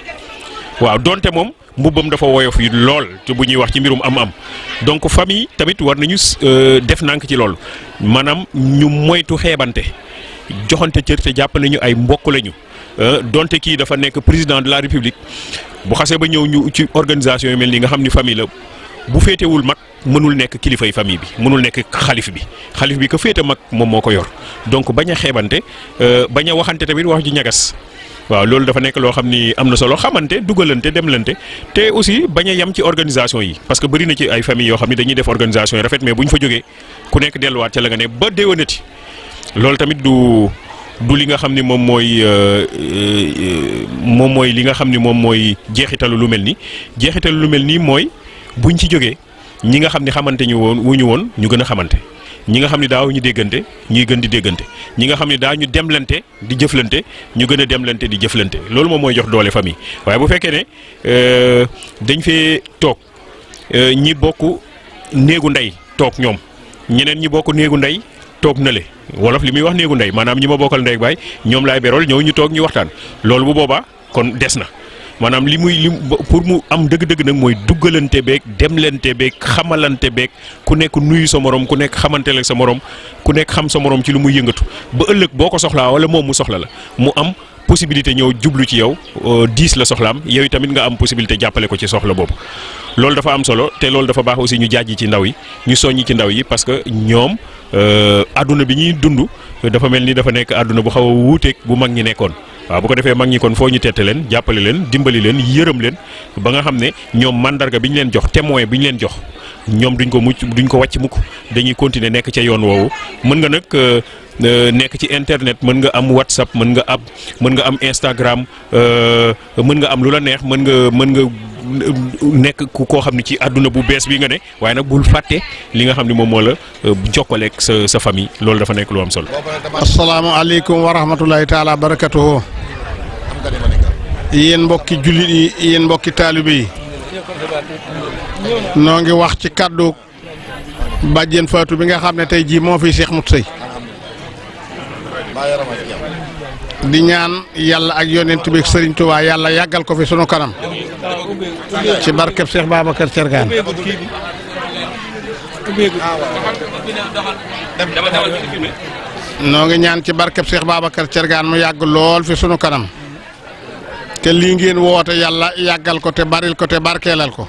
waaw donte moom mbubbam dafa woyof yi lool te bu ñuy wax ci mbirum am donc famille tamit war nañu def nànk ci loolu maanaam ñu moytu xeebante joxante cër te jàpp nañu ay mbokk lañu donte kii dafa nekk président de la république bu xasee ba ñëw ñu ci organisation yu mel nii nga xam ni famille la bu féetewul mag mënul nekk kilifay famille bi mënul nekk xalif bi ko féete mag moom moo ko yor donc bañ a xeebante bañ a waxante tamit wax ji ñagas waaw loolu dafa nekk loo xam ni am na solo xamante dugalante demlante te aussi bañ a yem ci organisation yi parce que bëri na ci ay famille yoo xam ni dañuy def organisation yi rafet mais bu ñu fa jógee ku nekk delluwaat ca la nga ne ba déwénati loolu tamit du li nga xam ni moom mooy li nga xam ni moom mooy jeexitalu lu mel nii mooy buñ ci jógee ñi nga xam ni xamante wuñu woon ñu gën a xamante ñi nga xam ne daaw ñu déggante ñuy gën di déggante ñi nga xam ne daa ñu demlante di jëflante ñu gën a demlante di jëflante loolu moom mooy jox doole famille waaye bu fekkee ne dañ fee toog ñi bokk néegu ndey toog ñoom ñeneen ñi bokk néegu ndey toog na le wolof li muy wax néegu ndey maanaam ñi ma bokkal ndey ak baay ñoom laay berool ñëw ñu toog ñu waxtaan loolu bu boobaa kon des na maanaam li pour mu am dëgg-dëgg nag mooy duggalante beeg demlante beeg xamalante beeg ku nekk nuyu sa morom ku nekk xamanteel ak sa morom ku nekk xam sa morom ci lu muy yëngatu ba ëllëg boo ko soxlaa wala moom mu soxla la mu am possibilité ñëw jublu ci yow diis la soxlaam yow tamit nga am possibilité jàppale ko ci soxla boobu. loolu dafa am solo te loolu dafa baax aussi ñu jaajji ci ndaw yi ñu soññi ci ndaw yi parce que ñoom àdduna bi ñuy dund dafa mel ni dafa nekk àdduna bu xaw a wuuteeg bu mag ñi nekkoon. waaw bu ko defee mag ñi kon foo ñu tette leen jàppale leen dimbali leen yërëm leen ba nga xam ne ñoom mandarga bi ñu leen jox témoin bi ñu leen jox ñoom duñ ko wàcc mukk dañuy continuer nekk ca yoon woowu mën nga nag nekk ci internet mën nga am WhatsApp mën nga am Instagram mën nga am lu la neex mën nga nekk koo xam ne ci àdduna bu bees bi nga ne waaye nag bul fàtte li nga xam ne moom moo la jokkaleeg sa famille loolu dafa nekk lu am solo. asalaamaaleykum wa rahmatulahi taala barakatuhu yéen mbokki jullit yi yéen mbokki taalibe yi noo ngi wax ci kàddu bàjjen Fatou bi nga xam ne tey jii moo fi Cheikh Moutou Seye di ñaan yàlla ak yonent bi Serigne Touba yàlla yàggal ko fi sunu kanam ci barkeb Cheikh Babacar Thiergane noo ngi ñaan ci barkeb Cheikh Babacar Thiergane mu yàgg lool fi sunu kanam te lii ngeen woote yàlla yàggal ko te baril ko te barkeelal ko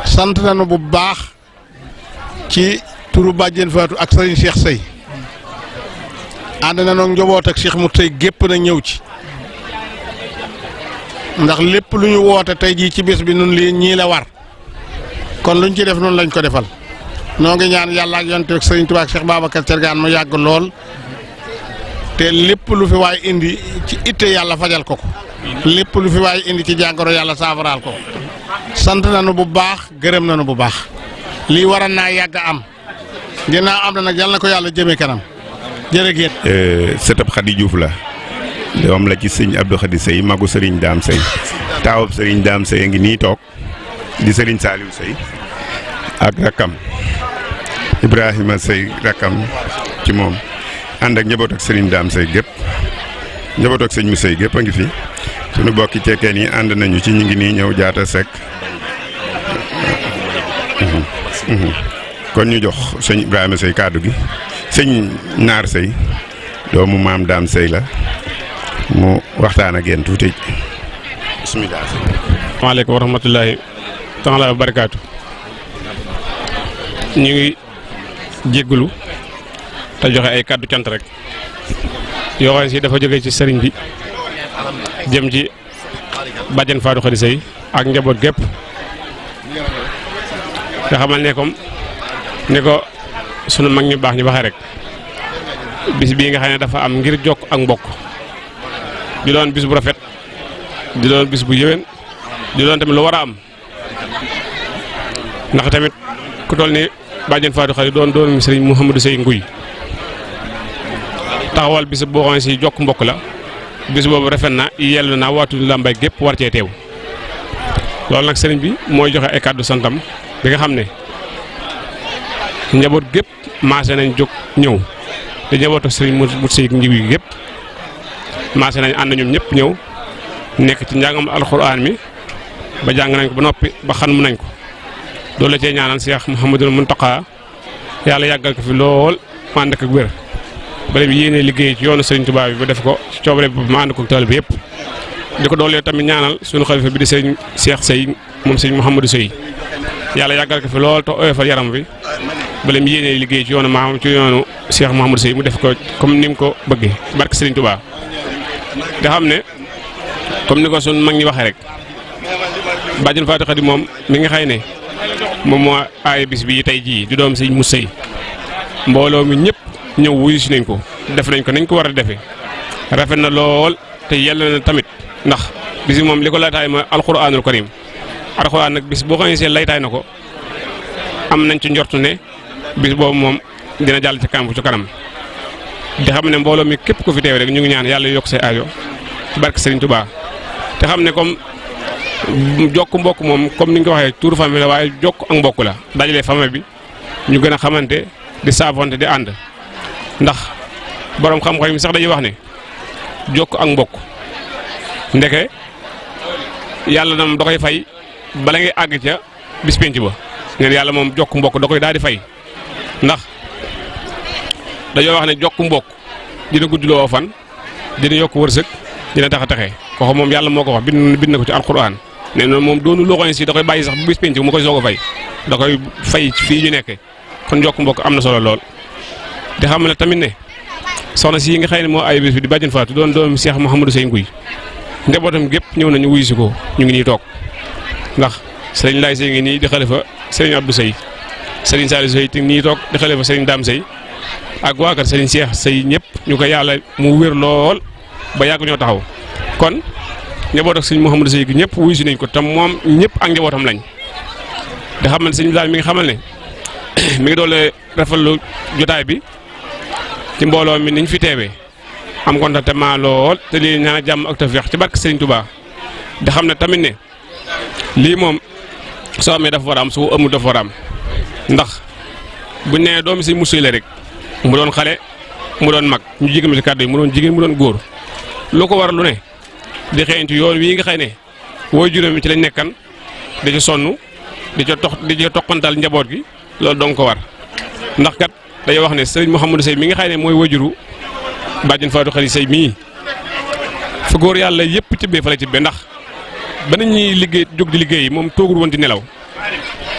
sant nañu bu baax ci turu bàjjen Fatou ak Serigne Cheikh Seye ànd na noog njaboot ak Cheikh Moutou Seye gépp na ñëw ci ndax lépp lu ñu woote tey jii ci bés bi nun lii ñii la war kon luñ ci def noonu lañ ko defal noo ngi ñaan yàlla ak yonent ak Serigne Touba ak Cheikh Babacar Thiergane mu yàgg lool te lépp lu fi waay indi ci itte yàlla fajal ko lépp lu fi waay indi ci jàngoro yàlla saafaraal ko sant nañu bu baax gërëm nañu bu baax lii waroon naa yàgg am ginnaaw am na nag yàlla na ko yàlla jëmee kanam jërëjëf. sëtëb Khady Diouf la doom la ci sëñ Abdou Khady Seye magu Serigne Dame Seye taawub Serigne Dame Seye a ngi nii toog di Serigne Saliou Seye ak rakkam Ibrahima Seye rakkam ci moom ànd ak njaboot ak Serigne Dame Seye gépp njaboot ak sëñ mu Seye gépp a ngi fi sunu bokki cekkeen yi ànd nañu ci ñu ngi nii ñëw jaata sekk kon ñu jox sëñ Ibrahima Seye kàddu gi sëñ Naar Seye doomu maam Dame Seye la mu waxtaan ak yéen tuuti bismillah. waaleykum wa rahmatullahi taala wa barakaatu. ñu ngi jéggulu te joxe ay kàddu cant rek yoo xam ne si dafa jóge ci sëriñ bi jëm ci bàjjen Fatou Khady Seye ak njaboot gépp nga xamal ne comme ni ko sunu mag ñu baax ñu waxee rek bis bii nga xam ne dafa am ngir jokk ak mbokk di doon bis bu rafet di doon bis bu yéwén di doon tamit lu war a am ndax tamit ku toll ni bàjjen Fatou Khady doon Serigne Mouhamadou Seye Nguy taxawal bis boo xam ne si jokk mbokk la bis boobu rafet na yell na waatu làmbaay gépp war cee teew loolu nag sëriñ bi mooy joxe ay kàddu santam bi nga xam ne njaboot gépp maase nañ jóg ñëw te njabootu Serigne Moutou Seye njiw yi gépp maase nañ ànd ñoom ñëpp ñëw nekk ci njàngam alxuraan mi ba jàng nañ ko ba noppi ba xam nañ ko loolu la cee ñaanal Cheikh Mouhamadul Mountakha yàlla yàggal ko fi lool ma ànd ak wér bale bi yéene liggéey ci yoonu Serigne Touba bi ba def ko ci coobare bi ma ànd ko taal bi yëpp di ko doolee tamit ñaanal suñu xalifa bi di Serigne Cheikh Seye moom Serigne Mouhamadou Seye yàlla yàggal ko fi lool te oyofal yaram bi bale mi yéene liggéey ci yoonu maam ci yoonu Cheikh Mouhamadou Seye mu def ko comme ni mu ko bëggee barke Serigne Touba nga xam ne comme ni ko suñ mag ñi waxee rek bàjjen Fatou Khady moom mi nga xëy ne moom moo aaye bis bi tey jii di doom Serigne Moutou Seye mbooloo mi ñëpp ñëw wuyu si nañ ko def nañ ko nañ ko war a defee rafet na lool te yàlla na tamit ndax bis bi moom li ko laytaay mooy alxuraanul karim alxuraan nag bis boo xam ne see laytaay na ko am nañ ci njortu ne bis boobu moom dina jàll ci kanam di xam ne mbooloo mi képp ku fi teew rek ñu ngi ñaan yàlla yokk say aajo ci barke Serigne Touba te xam ne comme jokk mbokk moom comme ni nga ko waxee tuuru famille la waaye jokk ak mbokk la dajale famille bi ñu gën a xamante di saafonte di ànd ndax borom xam-xam yi sax dañuy wax ne jokk ak mbokk ndeke yàlla na moom da koy fay bala ngay àgg ca bis penc ba neen yàlla moom jokk mbokk da koy daal di fay ndax dañoo wax ne jokk mbokk dina guddloo fan dina yokk wërsëg dina tax a taxee kooku moom yàlla moo ko wax bind na ko ci alquran nee na moom doonu loo xam si da koy bàyyi sax bu bis penc mu koy soog a fay da koy fay fii ñu nekkee kon jokk mbokk am na solo lool. di xam ne tamit ne soxna si yi nga xëy ne moo ay bés bi di bàjjen Faatu doon doom Cheikh Mouhamadou Seye Nguy njabootam gépp ñëw nañu wuyu si ko ñu ngi nii toog ndax sëriñ Laay Seye ngi nii di xalifa sëriñ Abdou Seye sëriñ Saliou Seye te nii toog di xalifa sëriñ Dame Seye ak waa kër sëriñ Cheikh Seye ñëpp ñu ko yàlla mu wér lool ba yàgg ñoo taxaw kon njaboot ak sëriñ Mouhamadou Seye gi ñëpp wuyu si nañ ko tam moom ñëpp ak njabootam lañ di xamal ne sëriñ daal mi ngi xamal ne mi ngi doole rafetlu jotaay bi ci mbooloo mi niñ fi teewee am contentement lool te lii ñaan jàmm ak tawfeex ci barke Serigne Touba di xam ne tamit ne lii moom soo amee dafa war a am su amul dafa war a am ndax buñ nee doomi si musuy la rek mu doon xale mu doon mag ñu jigéen ci kàddu yi mu doon jigéen mu doon góor lu ko war lu ne di xeeñtu yoon wii nga xëy ne wooy juróom mi ci lañ nekkan di ci sonn di ca toqantal njaboot gi loolu dong ko war ndax kat day wax ne Serigne Mouhamadou Seye mi nga xëy ne mooy wajuru bàjjen Fatou Khary Seye mii fa góor yàlla yëpp tibbee fa la tibbee ndax ba nit ñuy liggéey jóg di liggéey moom toogul woon di nelaw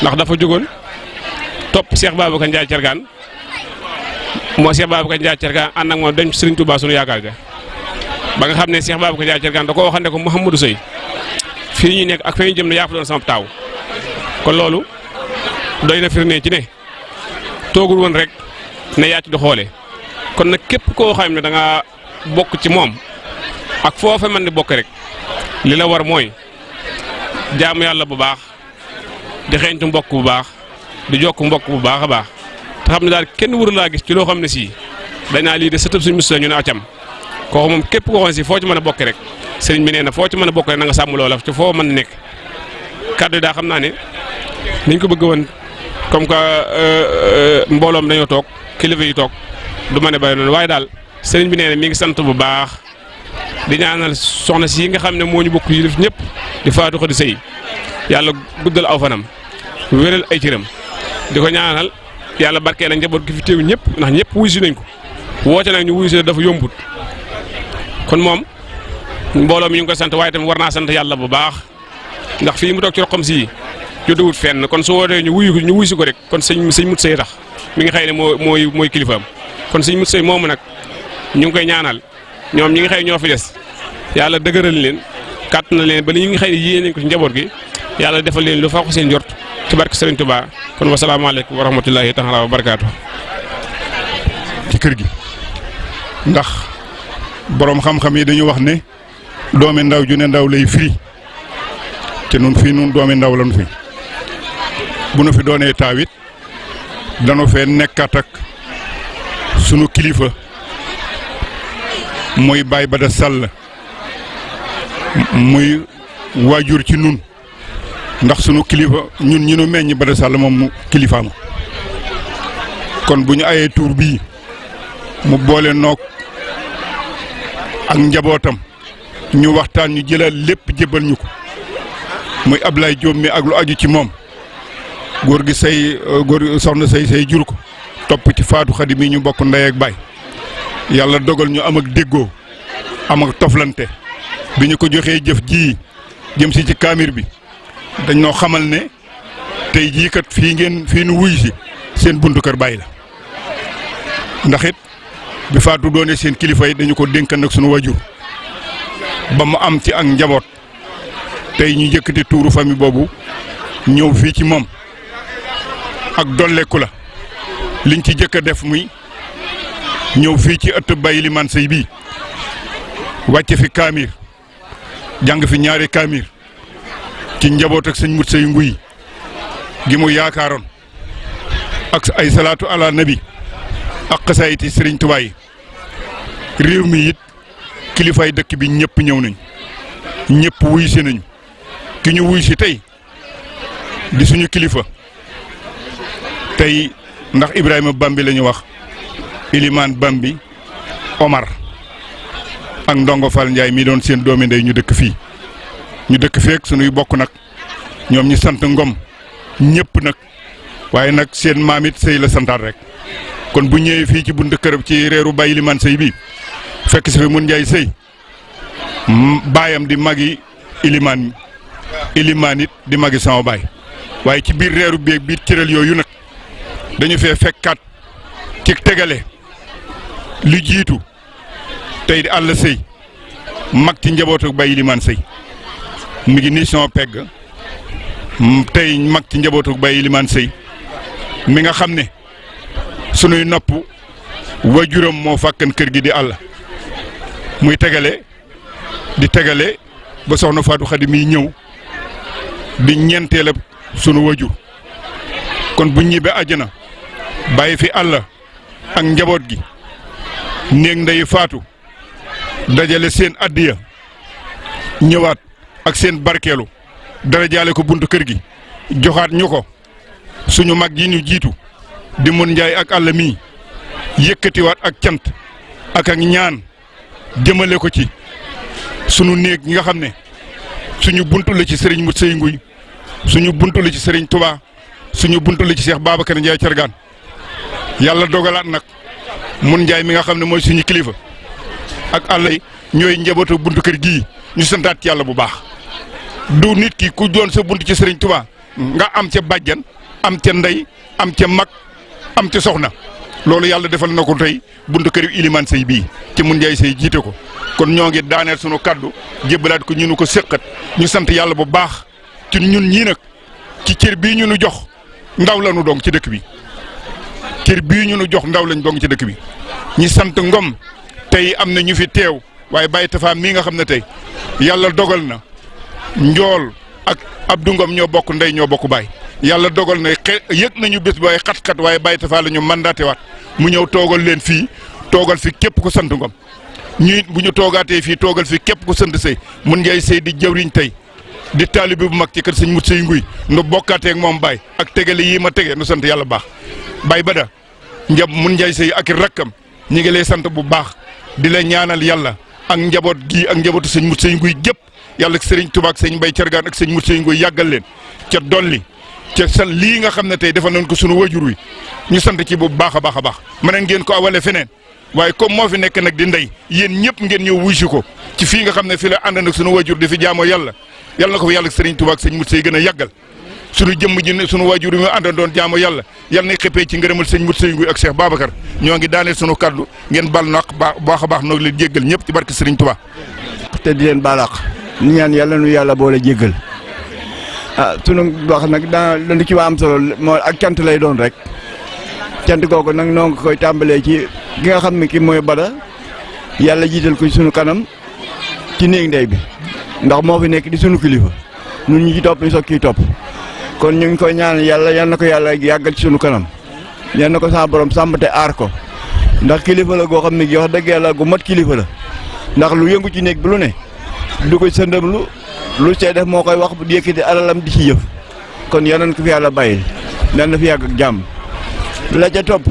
ndax dafa jógoon topp Cheikh Babacar Ndiaye Thiergane moo Cheikh Babacar Ndiaye Thiergane ànd ak moom dem Serigne Touba sunu yaakaar ja ba nga xam ne Cheikh Babacar Ndiaye Thiergane da koo waxande ko Mouhamadou Seye fii ñu nekk ak fa ñu jëm ne yaa fa doon sama taaw kon loolu doy na firnde ci ne toogul woon rek ne yaa ci di xoole kon nag képp koo xam ne da nga bokk ci moom ak foofa mën di bokk rek li la war mooy jaamu yàlla bu baax di xeeñtu mbokk bu baax di jokk mbokk bu baax a baax te xam ne daal kenn wër laa gis ci loo xam ne sii dañ naa lii de sëtëb suñu musa ñu ne acam kooku moom képp koo xam ne si foo ci mën a bokk rek sëriñ bi nee na foo ci mën a bokk rek na nga sàmm loola ci foo mën a nekk kàddu daa xam naa ne niñ ko bëgg woon comme que mbooloom dañoo toog kilifa yi toog du ma ne bàyyi noonu waaye daal sëriñ bi nee na mi ngi sant bu baax di ñaanal soxna si nga xam ne moo ñu bokk yi def ñëpp di Fatou Khary Seye yàlla guddal aw fanam wéral ay cëram di ko ñaanal yàlla barkee la njaboot gi fi teew ñëpp ndax ñëpp wuyu si nañ ko woote nag ñu wuyu si dafa yombut kon moom mbooloo mi ñu ngi koy sant waaye tamit war naa sant yàlla bu baax ndax fii mu toog ci roqam si jotewut fenn kon su wootee ñu wuyu si ko rek kon sëñ Mut Seye tax mi nga xëy ne mooy kilifaam kon sëñ Mut Seye moomu nag ñu ngi koy ñaanal ñoom ñi nga xëy ñoo fi des yàlla dëgëral leen kàtt na leen ba li ñu ngi xëy ne yéene nañ ko ci njaboot gi yàlla defal leen lu faax seen jort ci barke Serigne Touba kon wasalaamaaleykum wa rahmatullahi taala wa barakaatu. ci kër gi ndax borom xam-xam yi dañu wax ne doomi ndaw ju ne ndaw lay firi te nun fii nun doomi ndaw lañu fi bu nu fi doonee taawit danu fee nekkat ak sunu kilifa muy Baye Bada Sall muy waajur ci nun ndax sunu kilifa ñun ñi nu meññ Bada Sall moom mu kilifaam kon bu ñu ayee tuur bii mu boole noog ak njabootam ñu waxtaan ñu jëlal lépp jébbal ñu ko muy Ablaye Diop mi ak lu aju ci moom góor gi soxna say jur ko topp ci Fatou Khady mi ñu bokk ndey ak baay yàlla dogal ñu am ak déggoo am ak toflante bi ñu ko joxee jëf ji jëm si ci kaamir bi dañ noo xamal ne tey jii kat fii nu wuy si seen buntu kër bàyyi la ndax it bi Fatou doone seen kilifa yi dañu ko dénkan nag sunu wajur ba mu am ci ak njaboot tey ñu yëkkati tuuru famille boobu ñëw fii ci moom ak dolleeku la liñ ci jëkk a def muy ñëw fii ci ëtt Baye Limane Seye bii wàcce fi kaamir jàng fi ñaari kaamir ci njaboot ak sëñ Mut Seye Nguy gi mu yaakaaroon ak ay salaatu ala nabi ak xasaayiti Sëriñ Tuubaa yi réew mi it kilifaay dëkk bi ñëpp ñëw nañ ñëpp wuy si nañu ki ñu wuy si tey di suñu kilifa tey ndax Ibrahima Bambi la ñu wax Ilimaan Bambi Omar ak Ndongo Fall Ndiaye mi doon seen doomi ndey ñu dëkk fii ñu dëkk feek sunuy bokk nag ñoom ñi sant Ngom ñëpp nag waaye nag seen maam it sëy la santaat rek kon bu ñëwee fii ci buntu kër ci reeru Baye Ilimaan Sëy bi fekk si fi mun Njaay Sëy baayam di magi Ilimaan it di magi sama baay waaye ci biir reeru beeg biir cëral yooyu nag dañu fee fekkaat ci tegale lu jiitu tey di àll sëy mag ci njabootu Baye Ilimaan Sëy mi ngi nii sama pegg tey mag ci njabootu Baye Ilimaan Sëy mi nga xam ne sunuy nopp wajuram moo fàkkan kër gi di àll muy tegale di tegale ba soxna Fatou Khady mi ñëw di ñeenteela sunu wajur kon bu ñibbee àjjana bàyyi fi àll ak njaboot gi néeg ndeyu Fatou dajale seen addiya ñëwaat ak seen barkeelu dara jaale ko buntu kër gi joxaat ñu ko suñu mag yi ñu jiitu di mun Njaay ak àll mii yëkkatiwaat ak cant ak ñaan jëmale ko ci sunu néeg ñi nga xam ne suñu buntu la ci sëriñ Mut Sëy Nguy suñu buntu la ci sëriñ Touba suñu buntu la ci Cheikh Babacar Ndiaye Thiergane yàlla dogalaat nag mun Njaay mi nga xam ne mooy suñu kilifa ak àll yi ñooy njabootu buntu kër gii ñu santaat ci yàlla bu baax du nit ki ku doon sa buntu ci sëriñ Touba nga am ca bàjjan am ca ndey am ca mag am ca soxna loolu yàlla defal na ko tey buntu kër Ilimaan Sëy bii ci mun Njaay Sëy jiite ko kon ñoo ngi daaneel sunu kaddu jébbalaat ko ñu nu ko séqat ñu sant yàlla bu baax ci ñun ñii nag ci cër bii ñu nu jox ndaw la nu dong ci dëkk bi cër bii ñu nu jox ndaw lañ dong ci dëkk bi ñi sant Ngom tey am na ñu fi teew waaye Baye Tafa mii nga xam ne tey yàlla dogal na njool ak Abdou Ngom ñoo bokk ndey ñoo bokk baay yàlla dogal na yëg nañu bés bi waaye xat-xat waaye Baye Tafa la ñu mandaté waat mu ñëw toogal leen fii toogal fi képp ku sant Ngom ñu bu ñu toogaatee fii toogal fi képp ku sant Sëy mun Njaay Sëy di jawriñ tey di taalibe bu mag ci kër sëñ Mut Sëy Nguy nu bokkaatee ak moom Baye ak tegale yii ma tege nu sant yàlla baax Baye Bada mun Njaay Sëy ak i rakkam ñi ngi lay sant bu baax di la ñaanal yàlla ak njaboot gii ak njabootu sëñ Mut Sëy Nguy gépp yàlla ak sëriñ Tuubaa ak sëñ Mbay Thiergane ak sëñ Mut Sëy Nguy yàggal leen ca dolli ca sal lii nga xam ne tey defal nañ ko sunu wajur wi ñu sant ci bu baax a baax a baax mën ngeen ko awale feneen waaye comme moo fi nekk nag di ndey yéen ñëpp ngeen ñëw wuy si ko ci fii nga xam ne fi la ànd nag sunu wajur di fi jaamoo yàlla yàlla na ko fi yàlla ak sëriñ Tuubaa ak sëñ Mut Sëy gën a yàggal sunu jëmm ji sunu wajur yi mu àndoon doon jaamoo yàlla yàlla na xëppee ci ngërëmal sëñ Mut Sëy Nguy ak Cheikh Babacar ñoo ngi daaneel sunu kaddu ngeen bal naq baax a baax noo leen jéggal ñëpp ci barke sëriñ Tuubaa te di leen balaax ñu ñaan yàlla nu yàlla boole jéggal sunu wax nag lu ci waa am solo moo ak cant lay doon rek cant googu nag noo ngi koy tàmbalee ci ki nga xam ne ki mooy Bada yàlla jiital ko sunu kanam ci néeg ndey bi ndax moo fi nekk di sunu kilifa ñun ñi ci topp ñu soog ciy topp kon ñu ngi koy ñaan yàlla yal na ko yàlla yàggal ci sunu kanam yal na ko sa borom sàmm te aar ko ndax kilifa la goo xam ne gi wax dëgg yàlla gu mat kilifa la ndax lu yëngu ci néeg bi lu ne du ko sëndam lu see def moo koy wax di yëkkati alalam di ci jëf kon yal nañ ko fi yàlla bàyyil yal na fi yàgg ak jàmm la ca topp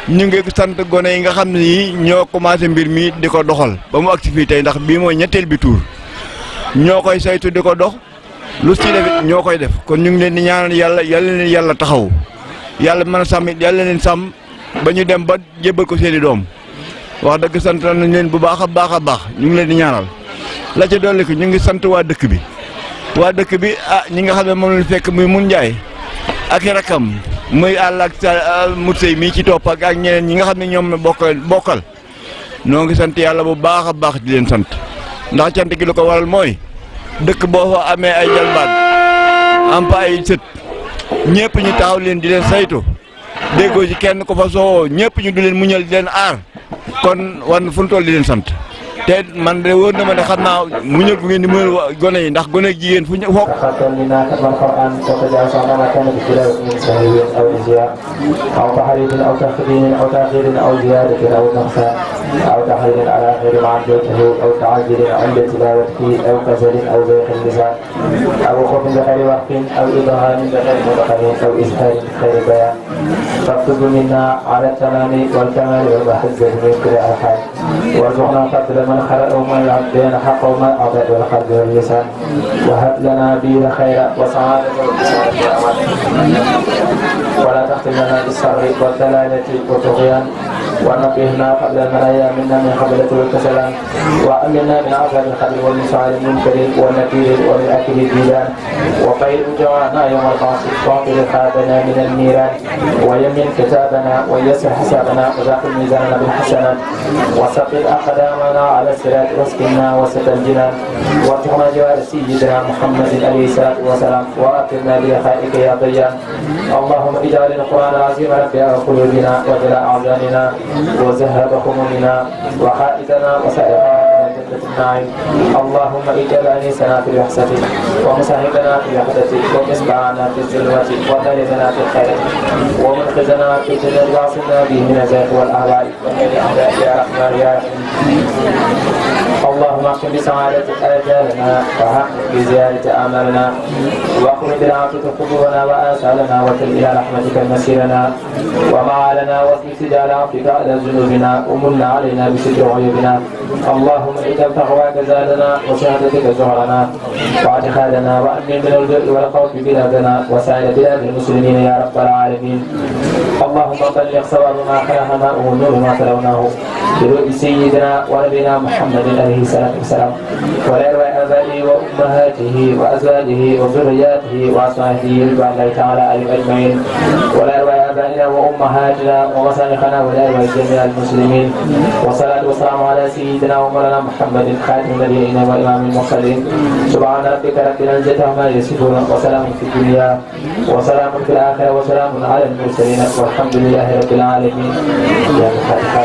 ñu ngi sant gone yi nga xam ne yi ñoo commencé mbir mi di ko doxal ba mu agsi fii tey ndax bii mooy ñetteel bi tuur ñoo koy saytu di ko dox lu si def ñoo koy def kon ñu ngi leen di ñaanal yàlla leen yàlla taxaw yàlla mën a sàmm yàlla leen sàmm ba ñu dem ba jébbal ko seeni doom wax dëgg sant nañ leen bu baax a baax a baax ñu ngi leen di ñaanal la ca dolli ko ñu ngi sant waa dëkk bi ñi nga xam ne moom lañ fekk muy mun Njaay ak i rakkam muy àll ak Mut Sëy mii ci topp ak ñeneen ñi nga xam ne ñoom la bokkal noo ngi sant yàlla bu baax a baax di leen sant ndax cant gi lu ko waral mooy dëkk boo fa amee ay jalbaan am fa ay sët ñëpp ñu taxaw leen di leen saytu déggoo ci kenn ko fa soowoo ñëpp ñu du leen muñal di leen aar kon war na fu ñu toll di leen sant te man de wóor na ma ne xam naa muñal bu ngeen di muñal gone yi ndax gone jigéen fu ñu foog أو تحريف أو تخديم أو تأخير أو زيادة أو نقصان أو تحريم على غير معدته أو تعجل عند تلاوته أو كسل أو ضيق اللسان أو خوف بغير وقت أو إبهام بغير مدخل أو إسهال غير بيان فاكتب منا على التمام والكمال والمحزة من كل الحال وارزقنا قدر ما ومن خلق ومن يعبدين حق ومن أعطى والقلب واللسان وهب لنا بير خير وسعادة ولا تختم لنا بالسر والدلالة والطغيان ونقهنا قبل المنايا منا من قبلة والكسلان وأمنا من عذاب القبر والمسعى المنكر والنكير ومن أكل الديدان وقيد جوانا يوم البعث واغفر خابنا من النيران ويمن كتابنا ويسر حسابنا وزاقل ميزاننا بالحسنات وثقل أقدامنا على الصراط واسقنا وسط الجنان وارزقنا جوار سيدنا محمد عليه الصلاة والسلام وأكرمنا بلقائك يا ضيان اللهم اجعل القرآن العظيم ربيع قلوبنا وجلاء أحزاننا وذهب همومنا وحائدنا وسائقنا من جنة النعيم اللهم اجعل أنيسنا في الوحشة ومساهدنا في الوحدة ومصباحنا في الظلمة وطريقنا في الخير ومنقذنا في الجنة واعصمنا به من الزيغ والأهواء ومن الأعداء يا رحمن يا رحيم اللهم اختم بسعادة آجالنا وحقق بزيادة أعمالنا واقم بالعافية قلوبنا وآثارنا وكل إلى رحمتك مسيرنا ومعالنا واثبت سجال عفوك على ذنوبنا ومن علينا بستر عيوبنا اللهم اجعل تقواك زادنا وشهادتك زهرنا واعتقادنا وأمن من الجوع والخوف بلادنا وسائر بلاد المسلمين يا رب العالمين اللهم بلغ صواب ما خلقنا ونور ما تلوناه برؤي سيدنا ونبينا محمد عليه الصلاة والسلام ولأرواح آبائه وأمهاته وأزواجه وذرياته وأصحابه رضوان الله تعالى عليهم أجمعين ولأرواح آبائنا وأمهاتنا ومشايخنا ولأرواح جميع المسلمين والصلاة والسلام على سيدنا ومولانا محمد خاتم النبيين وإمام المرسلين سبحان ربك رب العزة عما يصفون وسلام في الدنيا وسلام في الآخرة وسلام على المرسلين والحمد لله رب العالمين يا الفاتحة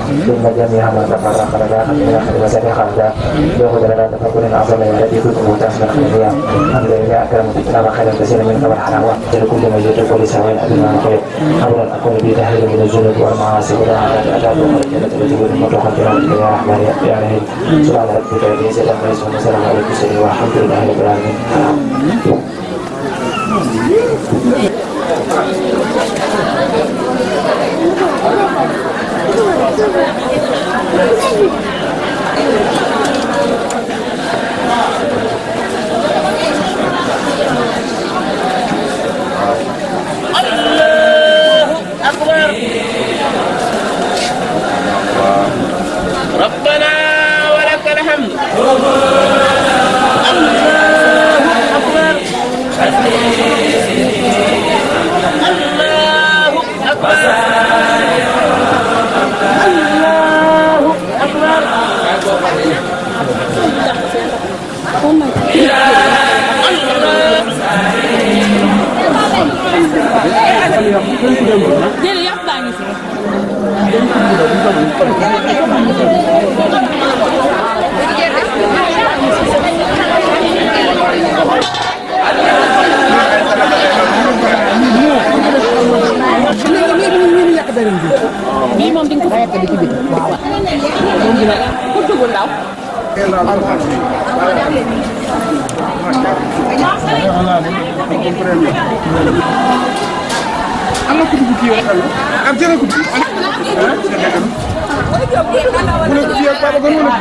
ثم جميعا من تفرق لنا من اخر مساء خالدا ياخذ لنا تفكر اعظم الذي كنت متاسما خيرا الحمد لله اكرم بنا خيرا كثيرا من قبل حرام كل ما جئت كل سواء ادنى خير اولا اكون بتحليل من الذنوب والمعاصي ولا عادات اتات وخرجت التي تكون متوقفه يا رحمن يا رحيم سبحان ربك رب العزه عما يصفون وسلام على المرسلين والحمد لله رب العالمين. ربنا ولك الحمد. bii moom di nga ko fayal di ci biir waaw moom dina pour dugg ndaw am na ku dugg kii wala am jëna ku dugg mu ne ko fii ak Baba Gane wala